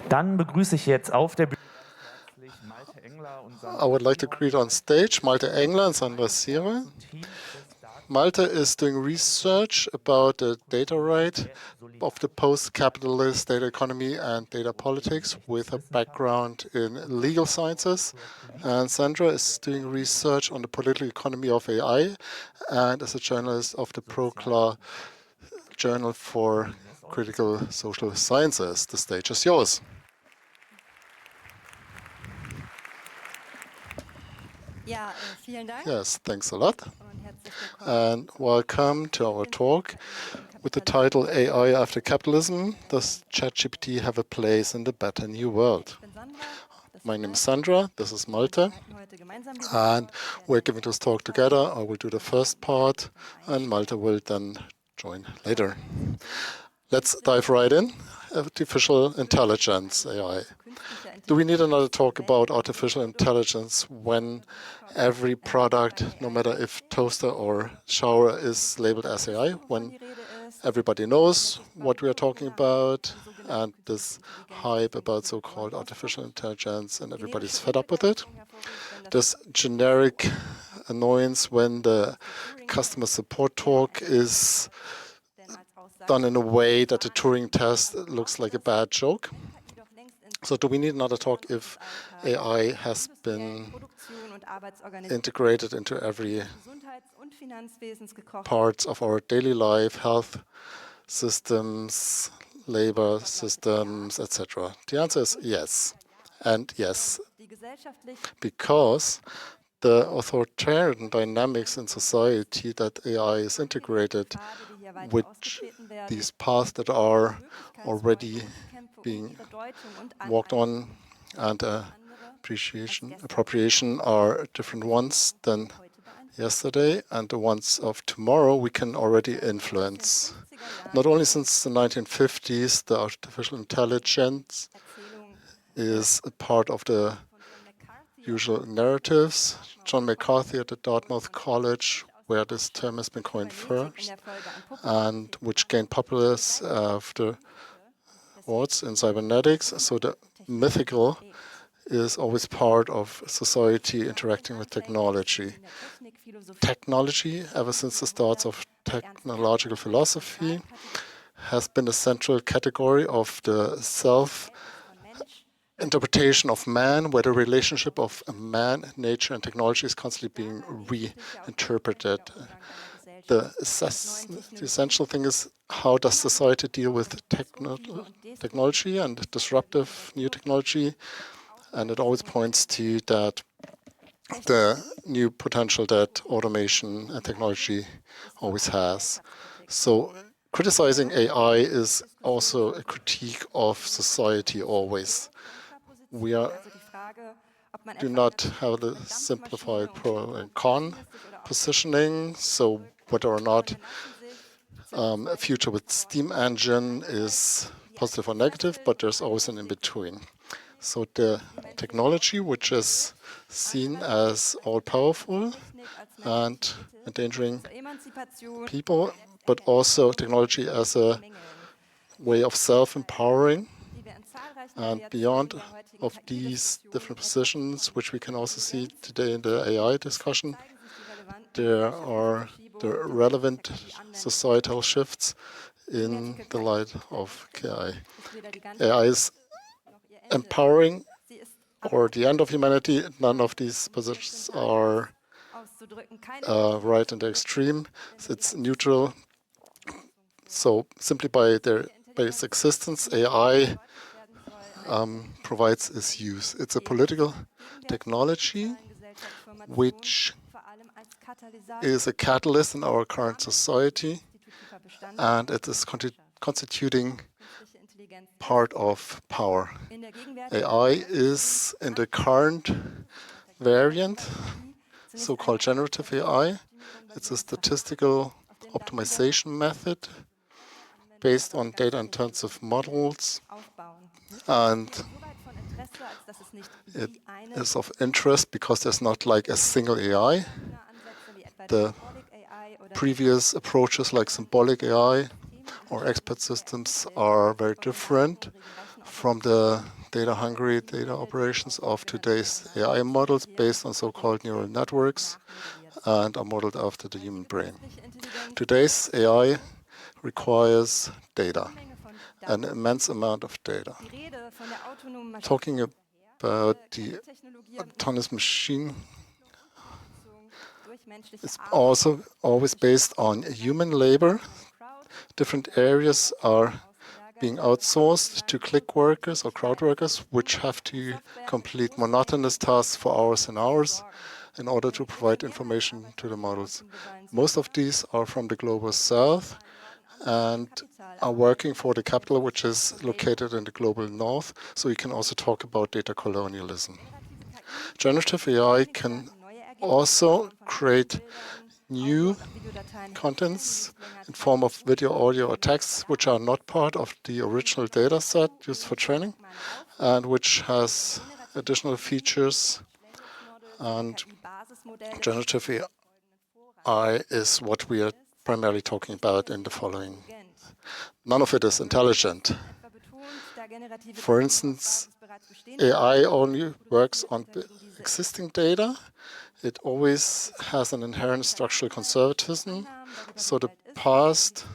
Dann begrüße ich jetzt auf der Bühne I would like to greet on stage Malte Engler and Sandra Sire. Malte is doing research about the data right of the post-capitalist data economy and data politics with a background in legal sciences. And Sandra is doing research on the political economy of AI and is a journalist of the ProCla Journal for Critical Social Sciences. The stage is yours. Yes, thanks a lot. And welcome to our talk with the title AI After Capitalism, Does ChatGPT Have a Place in the Better New World? My name is Sandra, this is Malte, and we're giving this talk together. I will do the first part, and Malte will then join later. Let's dive right in. Artificial intelligence, AI. Do we need another talk about artificial intelligence when every product, no matter if toaster or shower, is labeled as AI? When everybody knows what we are talking about and this hype about so-called artificial intelligence and everybody's fed up with it? This generic annoyance when the customer support talk is done in a way that the Turing test looks like a bad joke. So do we need another talk if AI has been integrated into every part of our daily life, health systems, labor systems, etc.? The answer is yes. And yes, because the authoritarian dynamics in society that AI is integrated, which these paths that are already being walked on and appropriation are different ones than yesterday, and the ones of tomorrow we can already influence. Not only since the 1950s, the artificial intelligence is a part of the usual narratives. John McCarthy at the Dartmouth College, where this term has been coined first, and which gained populace after words in cybernetics. So the mythical is always part of society interacting with technology. Technology, ever since the start of technological philosophy, has been a central category of the self-interpretation of man, where the relationship of man, nature, and technology is constantly being reinterpreted. The essential thing is, how does society deal with technology and disruptive new technology? And it always points to that the new potential that automation and technology always has. So criticizing AI is also a critique of society always. We do not have the simplified pro and con positioning, so whether or not a future with steam engine is positive or negative, but there's always an in-between. So the technology, which is seen as all-powerful and endangering people, but also technology as a way of self-empowering. And beyond of these different positions, which we can also see today in the AI discussion, there are the relevant societal shifts in the light of AI. AI is empowering or the end of humanity. None of these positions are right in the extreme. It's neutral. So simply by its existence, AI provides its use. It's a political technology which is a catalyst in our current society, and it is constituting part of power. AI is in the current variant, so-called generative AI. It's a statistical optimization method based on data-intensive models, and it is of interest because there's not like a single AI. The previous approaches like symbolic AI or expert systems are very different from the data-hungry data operations of today's AI models based on so-called neural networks and are modeled after the human brain. Today's AI requires data, an immense amount of data. Talking about the autonomous machine is also always based on human labor. Different areas are being outsourced to click workers or crowd workers, which have to complete monotonous tasks for hours and hours in order to provide information to the models. Most of these are from the global south and are working for the capital, which is located in the global north. So you can also talk about data colonialism. Generative AI can also create new contents in form of video, audio, or text, which are not part of the original data set used for training, and which has additional features. And generative AI is what we are primarily talking about in the following. None of it is intelligent. For instance, AI only works on existing data. It always has an inherent structural conservatism, so the past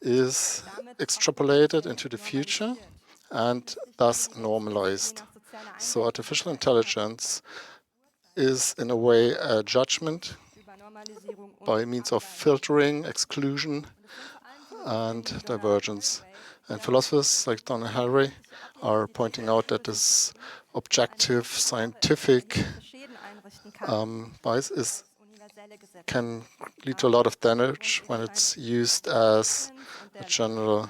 is extrapolated into the future and thus normalized. So artificial intelligence is, in a way, a judgment by means of filtering, exclusion, and divergence. And philosophers like Donna Haraway are pointing out that this objective, scientific bias can lead to a lot of damage when it's used as a general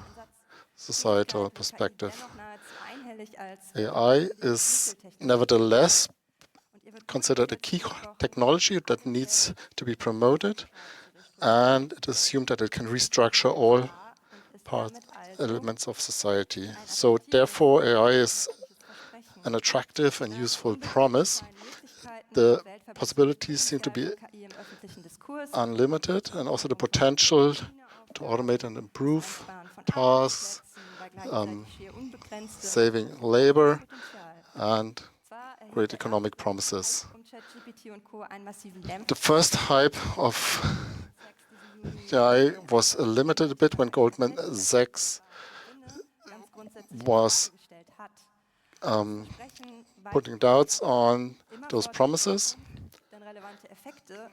societal perspective. AI is nevertheless considered a key technology that needs to be promoted, and it is assumed that it can restructure all elements of society. So therefore, AI is an attractive and useful promise. The possibilities seem to be unlimited, and also the potential to automate and improve tasks, saving labor, and great economic promises. The first hype of AI was limited a bit when Goldman Sachs was putting doubts on those promises.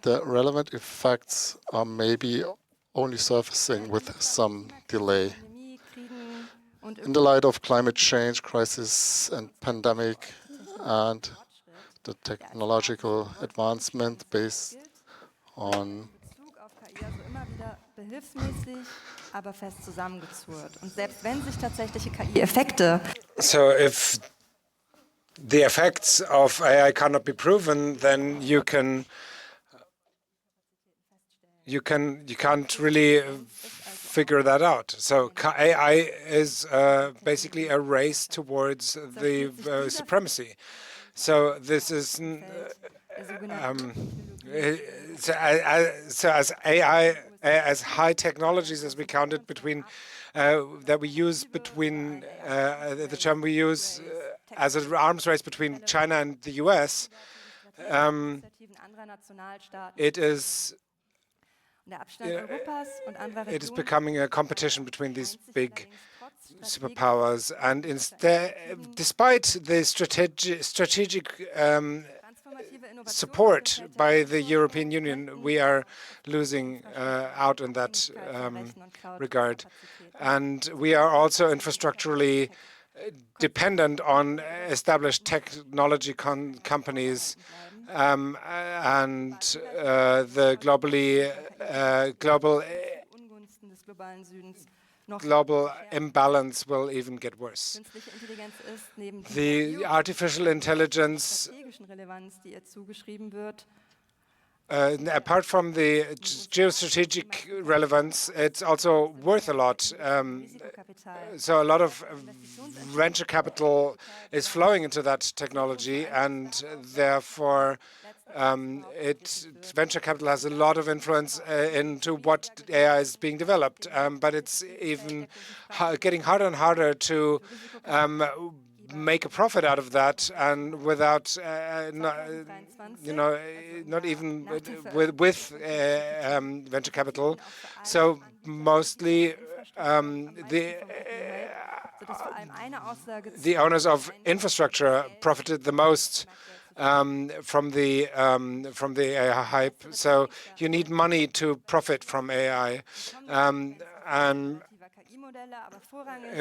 The relevant effects are maybe only surfacing with some delay. In the light of climate change, crisis, and pandemic, and the technological advancement based on So if the effects of AI cannot be proven, then you can't really figure that out. So AI is basically a race towards the supremacy. So this is so as AI, as high technologies as we counted between that we use between the term we use as an arms race between China and the US, it is becoming a competition between these big superpowers, and instead, despite the strategic support by the European Union, we are losing out in that regard. And we are also infrastructurally dependent on established technology companies and the global imbalance will even get worse. The artificial intelligence apart from the geostrategic relevance, it's also worth a lot. So a lot of venture capital is flowing into that technology, and therefore venture capital has a lot of influence into what AI is being developed. But it's even getting harder and harder to make a profit out of that, and without, not even with venture capital. So mostly the owners of infrastructure profited the most from the AI hype. So you need money to profit from AI. And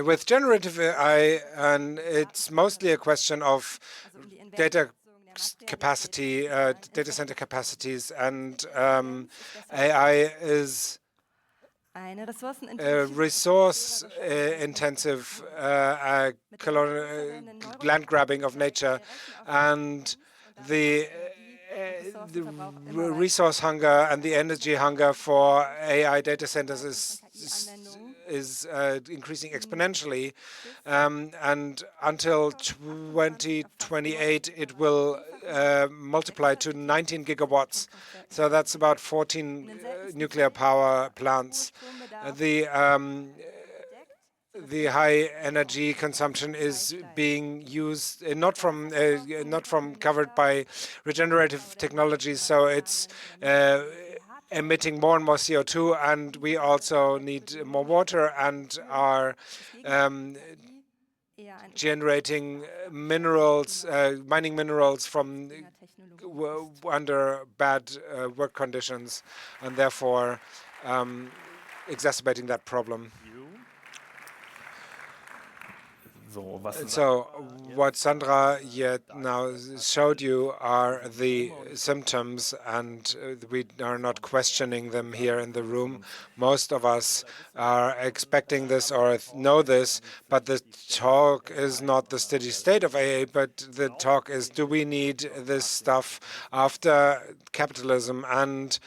with generative AI, and it's mostly a question of data capacity, data center capacities, and AI is resource intensive land grabbing of nature, and the resource hunger and the energy hunger for AI data centers is increasing exponentially, and until 2028 it will multiply to 19 gigawatts. So that's about 14 nuclear power plants. The high energy consumption is being used not from covered by regenerative technologies, so it's emitting more and more CO2, and we also need more water and are generating minerals, mining minerals from under bad work conditions, and therefore exacerbating that problem. So what Sandra yet now showed you are the symptoms, and we are not questioning them here in the room. Most of us are expecting this or know this, but the talk is not the steady state of AA, but the talk is, do we need this stuff after capitalism? And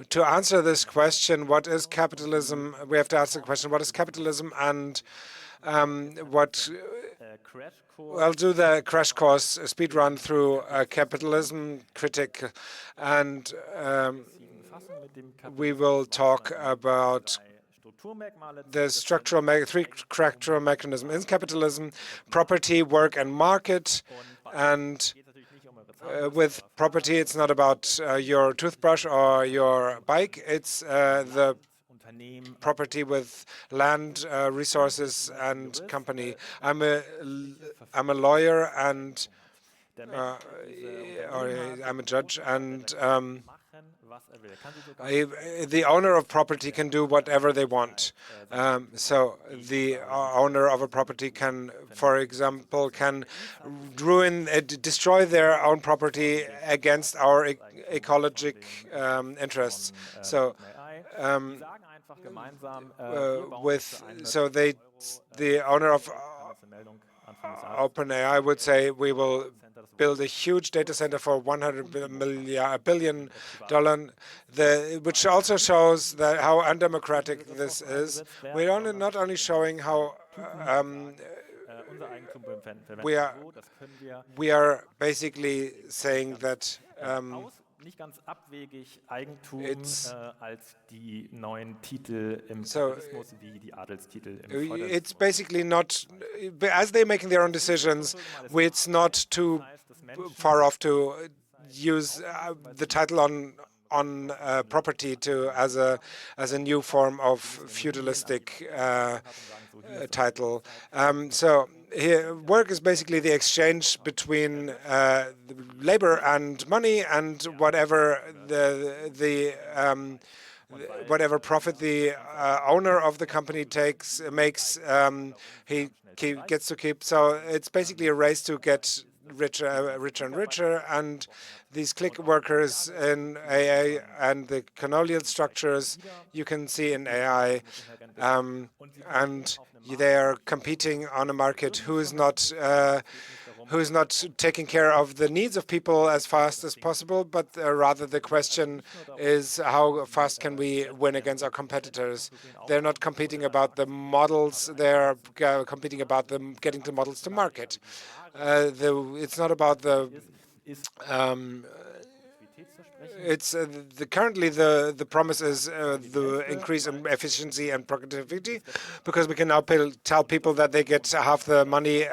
to answer this question, what is capitalism? We have to ask the question, what is capitalism, and I'll do the crash course speed run through capitalism critic, and we will talk about the three structural mechanisms in capitalism: property, work, and market. And with property, it's not about your toothbrush or your bike. It's the property with land, resources, and company. I'm a lawyer, and or I'm a judge, and the owner of property can do whatever they want. So the owner of a property can, for example, destroy their own property against our ecologic interests. So the owner of OpenAI would say, we will build a huge data center for $100 billion, which also shows that how undemocratic this is. We're not only showing how we are basically saying that nicht ganz abwegig Eigentum als die neuen Titel im So Kapitalismus wie die Adelstitel im Feudalismus. it's basically not, as they're making their own decisions, it's not too far off to use the title on property as a new form of feudalistic title. So here, work is basically the exchange between labor and money, and whatever whatever profit the owner of the company makes, he gets to keep. So it's basically a race to get richer and richer, and these clique workers in AA and the colonial structures you can see in AI, and they are competing on a market who is not who's not taking care of the needs of people as fast as possible, but rather the question is how fast can we win against our competitors. They're not competing about the models, they're competing about them getting the models to market. It's not about the currently the promise is the increase in efficiency and productivity, because we can now tell people that they get half the money,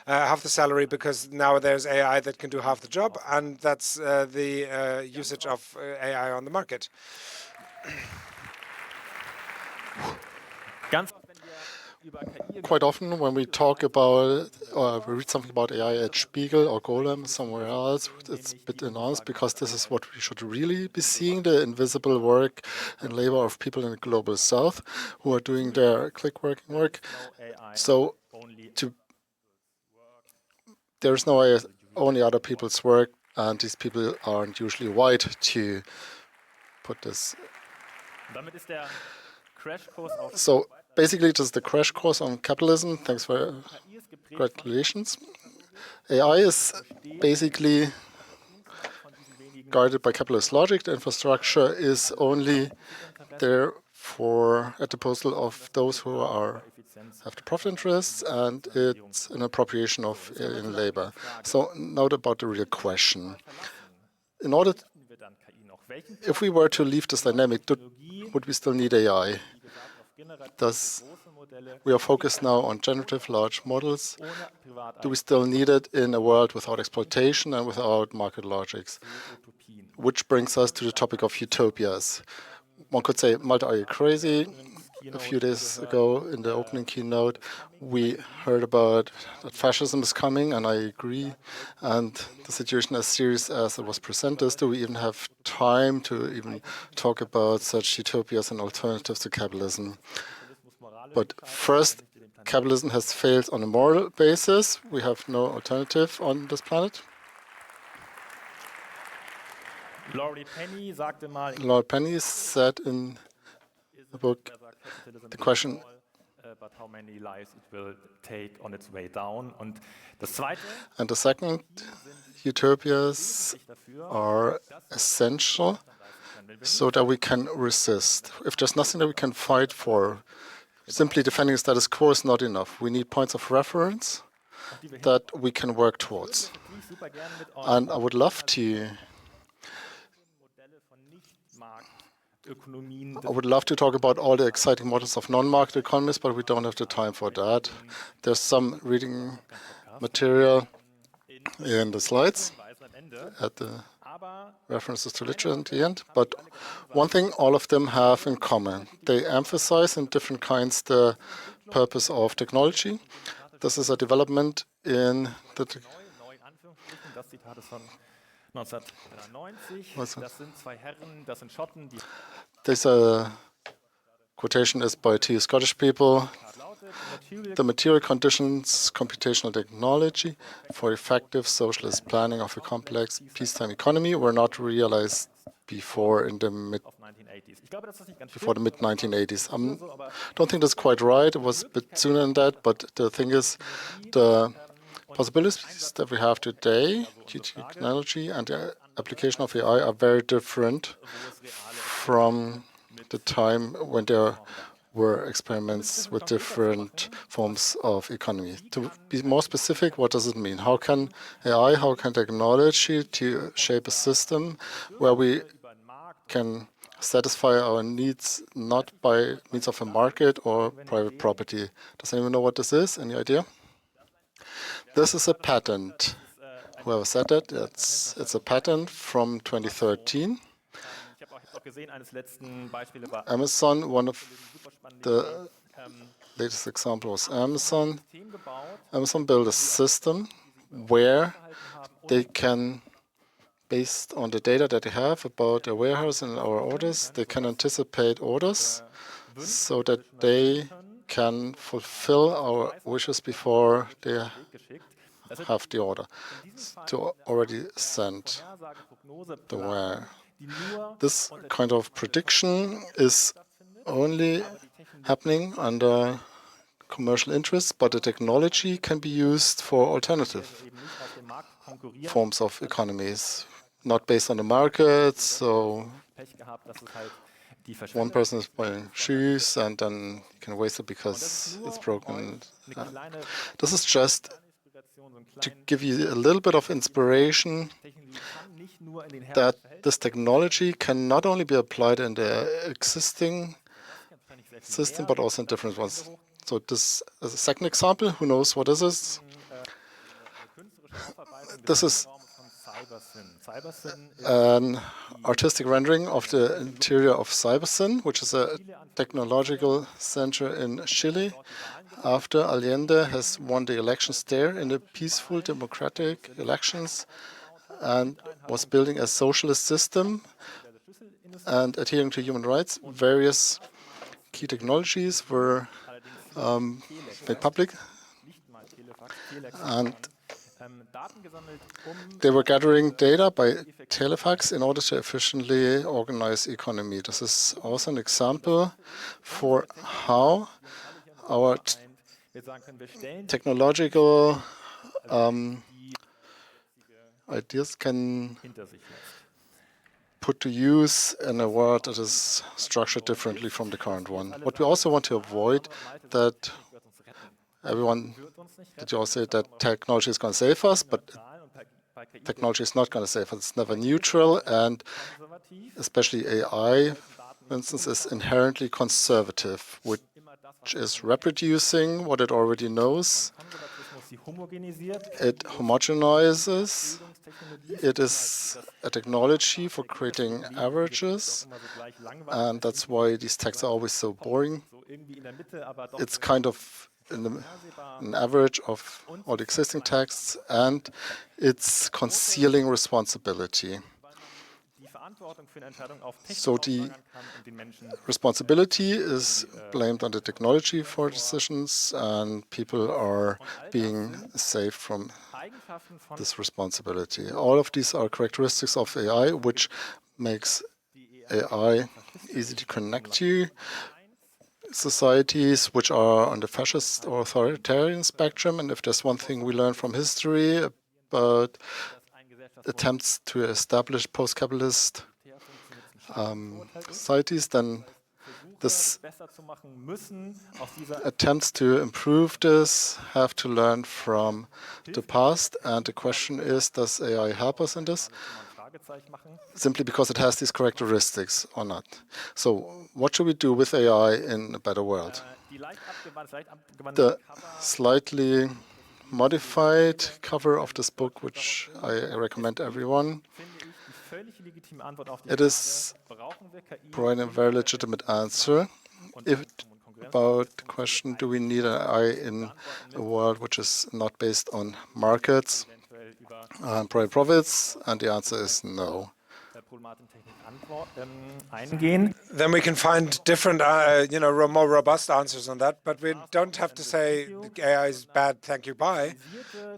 half the salary, because now there's AI that can do half the job, and that's the usage of AI on the market. Quite often when we talk about or we read something about AI at Spiegel or Golem somewhere else, it's a bit announced, because this is what we should really be seeing, the invisible work and labor of people in the global south who are doing their click-working work. So there's no AI, only other people's work, and these people aren't usually white, to put this. So basically, it is the crash course on capitalism. Thanks for congratulations. AI is basically guided by capitalist logic. The infrastructure is only there at the disposal of those who have the profit interests, and it's an appropriation of alien labor. So note about the real question. If we were to leave this dynamic, would we still need AI? We are focused now on generative large models. Do we still need it in a world without exploitation and without market logics? Which brings us to the topic of utopias. One could say, Malte, are you crazy? A few days ago in the opening keynote, we heard about that fascism is coming, and I agree. And the situation as serious as it was presented, do we even have time to even talk about such utopias and alternatives to capitalism? But first, capitalism has failed on a moral basis. We have no alternative on this planet. Lord Penny said in the book, the question, but how many lives it will take on its way down. And the second, utopias are essential so that we can resist. If there's nothing that we can fight for, simply defending the status quo is not enough. We need points of reference that we can work towards. And I would love to talk about all the exciting models of non-market economies, but we don't have the time for that. There's some reading material in the slides at the references to literature at the end. But one thing all of them have in common, they emphasize in different kinds the purpose of technology. This is a development in the This quotation is by two Scottish people. The material conditions, computational technology for effective socialist planning of a complex peacetime economy were not realized before the mid-1980s. I don't think that's quite right. It was a bit sooner than that, but the thing is, the possibilities that we have today due to technology and the application of AI are very different from the time when there were experiments with different forms of economy. To be more specific, what does it mean? How can AI, how can technology to shape a system where we can satisfy our needs not by means of a market or private property? Does anyone know what this is? Any idea? This is a patent. Whoever said that, it's a patent from 2013. Amazon, one of the latest examples was Amazon. Amazon built a system where they can, based on the data that they have about their warehouse and our orders, they can anticipate orders so that they can fulfill our wishes before they have the order to already send the wire. This kind of prediction is only happening under commercial interests, but the technology can be used for alternative forms of economies, not based on the market. So one person is buying shoes and then you can waste it because it's broken. This is just to give you a little bit of inspiration that this technology can not only be applied in the existing system, but also in different ones. So this is a second example. Who knows what this is? This is an artistic rendering of the interior of Cybersyn, which is a technological center in Chile, after Allende has won the elections there in the peaceful democratic elections and was building a socialist system and adhering to human rights. Various key technologies were made public, and they were gathering data by telefax in order to efficiently organize economy. This is also an example for how our technological ideas can put to use in a world that is structured differently from the current one. What we also want to avoid, that everyone, that you all say that technology is going to save us, but technology is not going to save us. It's never neutral, and especially AI, for instance, is inherently conservative, which is reproducing what it already knows. It homogenizes. It is a technology for creating averages, and that's why these texts are always so boring. It's kind of an average of all the existing texts, and it's concealing responsibility. So the responsibility is blamed on the technology for decisions, and people are being saved from this responsibility. All of these are characteristics of AI, which makes AI easy to connect to societies which are on the fascist or authoritarian spectrum. And if there's one thing we learn from history about attempts to establish post-capitalist societies, then this attempts to improve this have to learn from the past. And the question is, does AI help us in this? Simply because it has these characteristics or not. So what should we do with AI in a better world? The slightly modified cover of this book, which I recommend everyone, it is providing a very legitimate answer about the question, do we need an AI in a world which is not based on markets and private profits? And the answer is no. Then we can find different, more robust answers on that. But we don't have to say AI is bad, thank you, bye.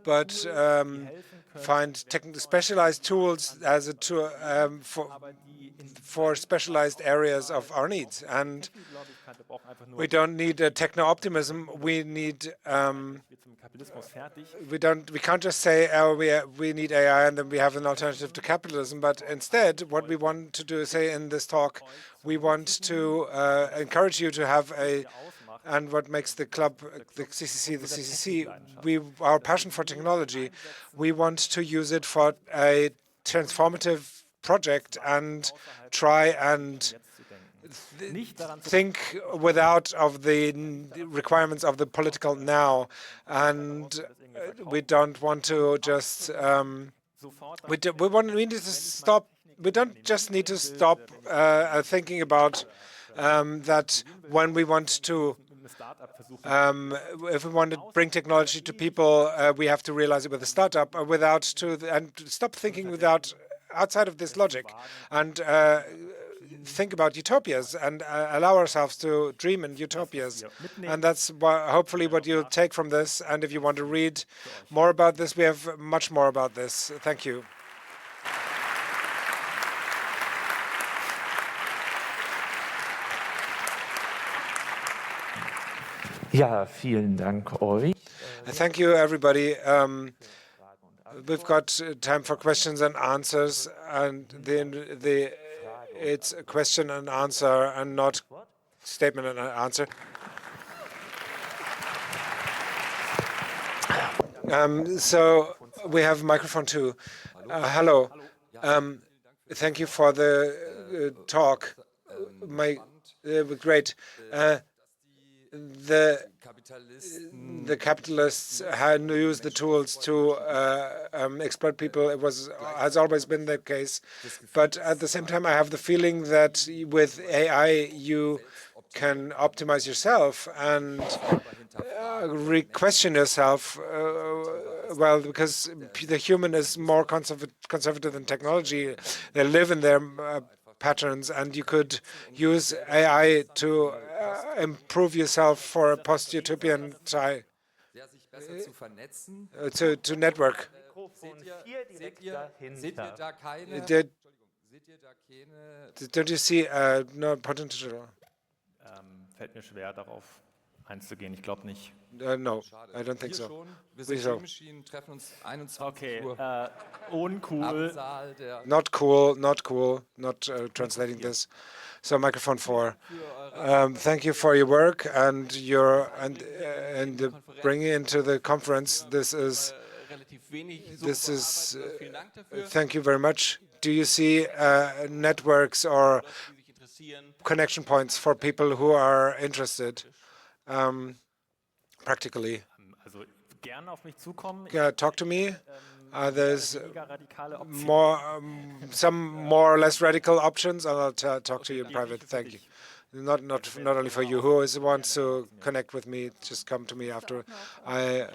But find specialized tools as a tool for specialized areas of our needs. And we don't need a techno-optimism. We need. We can't just say, oh, we need AI and then we have an alternative to capitalism. But instead, what we want to do, say in this talk, we want to encourage you to have and what makes the club, the CCC, our passion for technology, we want to use it for a transformative project and try and think without of the requirements of the political now. And we don't want to just we need to stop. We don't just need to stop thinking about that when we want to if we want to bring technology to people, we have to realize it with a startup, and stop thinking outside of this logic, and think about utopias and allow ourselves to dream in utopias. And that's hopefully what you'll take from this. And if you want to read more about this, we have much more about this. Thank you. Ja, vielen Dank euch. Thank you, everybody. We've got time for questions and answers, and it's a question and answer and not statement and answer. So we have microphone 2. Hello. Thank you for the talk. Great. The capitalists had used the tools to exploit people. Has always been the case. But at the same time, I have the feeling that with AI, you can optimize yourself and re-question yourself. Well, because the human is more conservative than technology. They live in their patterns, and you could use AI to improve yourself for a post-utopian time, to network. Don't you see no potential? Fällt mir schwer, darauf einzugehen. Ich glaube nicht. No, I don't think so. Okay, uncool. Not cool, not cool, not translating this. So microphone 4. Thank you for your work and bringing into the conference. This is thank you very much. Do you see networks or connection points for people who are interested? Practically. Also gerne auf mich zukommen. Talk to me. There's some more or less radical options. I'll talk to you in private. Thank you. Not only for you. Who wants to connect with me? Just come to me after. I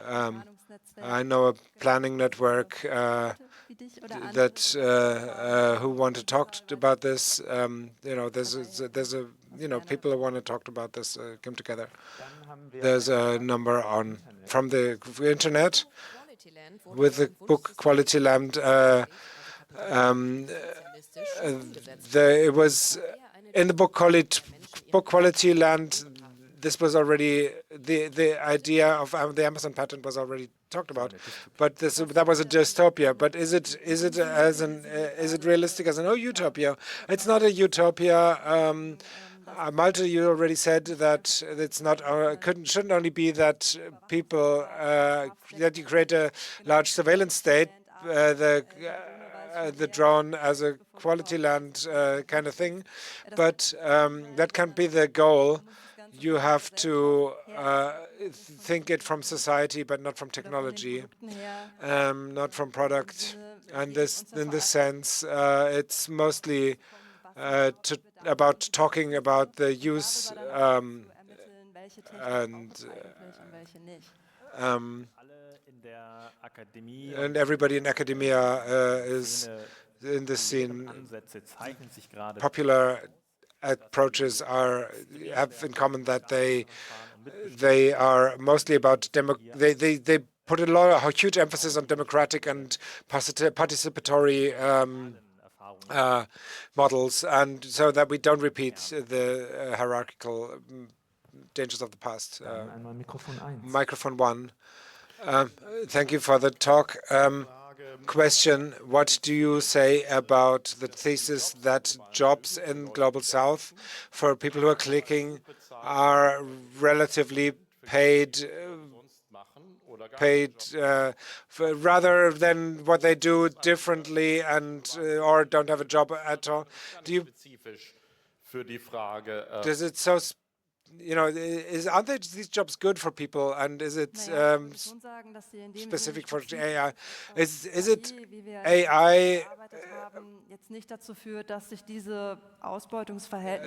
know a planning network that who want to talk about this. There's people who want to talk about this come together. There's a number from the internet with the book Quality Land. It was in the book Quality Land. This was already the idea of the Amazon patent was already talked about, but that was a dystopia. But is it realistic as an utopia? It's not a utopia. Malte, you already said that it's not shouldn't only be that people that you create a large surveillance state, the drone as a quality land kind of thing, but that can't be the goal. You have to think it from society, but not from technology, not from product. And in this sense, it's mostly about talking about the use and everybody in academia is in the scene. Popular approaches have in common that they are mostly about they put a huge emphasis on democratic and participatory models, and so that we don't repeat the hierarchical dangers of the past. Microphone 1. Thank you for the talk. Question: what do you say about the thesis that jobs in Global South for people who are clicking are relatively paid rather than what they do differently and or don't have a job at all? Does it so? Aren't these jobs good for people, and is it specific for AI? Is it AI?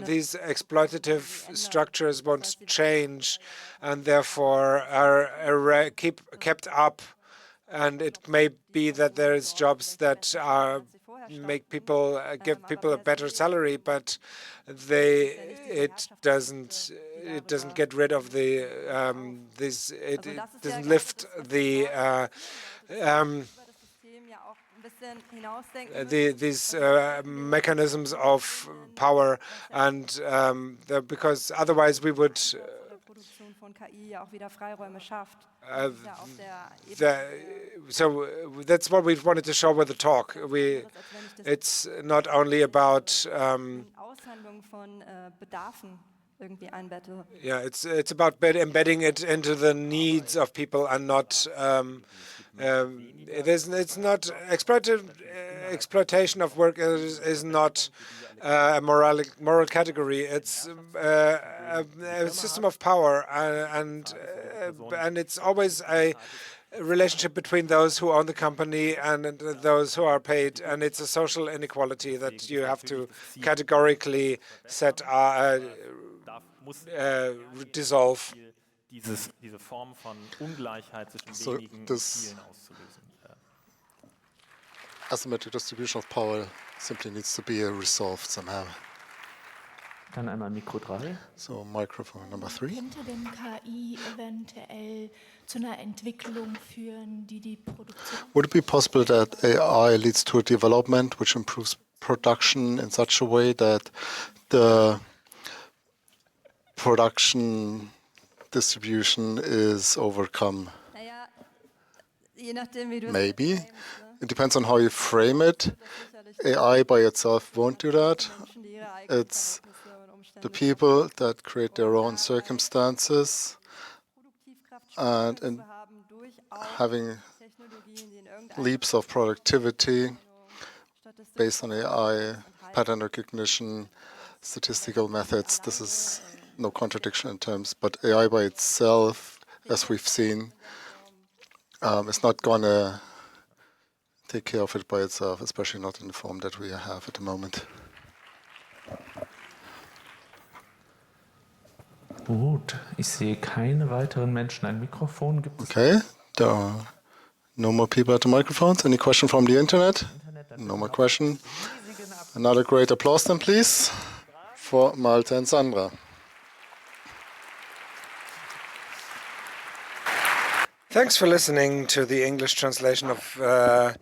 These exploitative structures won't change, and therefore are kept up. And it may be that there is jobs that make people give people a better salary, but it doesn't get rid of the it doesn't lift these mechanisms of power, and because otherwise we would So that's what we wanted to show with the talk. It's not only about it's about embedding it into the needs of people and not it's not exploitation of work is not a moral category. It's a system of power, and it's always a relationship between those who own the company and those who are paid, and it's a social inequality that you have to categorically set dissolve. Diese Form von Ungleichheit zwischen So wenigen und this vielen auszulösen. asymmetric distribution of power simply needs to be resolved somehow. Dann einmal Mikro 3. So microphone number 3. Könnte denn KI eventuell zu einer Entwicklung führen, die Produktion? Would it be possible that AI leads to a development which improves production in such a way that the production distribution is overcome? Maybe. It depends on how you frame it. AI by itself won't do that. It's the people that create their own circumstances, and in having leaps of productivity based on AI, pattern recognition, statistical methods. This is no contradiction in terms, but AI by itself, as we've seen, is not going to take care of it by itself, especially not in the form that we have at the moment. Gut, ich sehe keine weiteren Menschen ein Mikrofon. Gibt es Okay, there are no more people at the microphones. Any question from the internet? No more question. Another great applause then, please, for Malte and Sandra. Thanks for listening to the English translation of our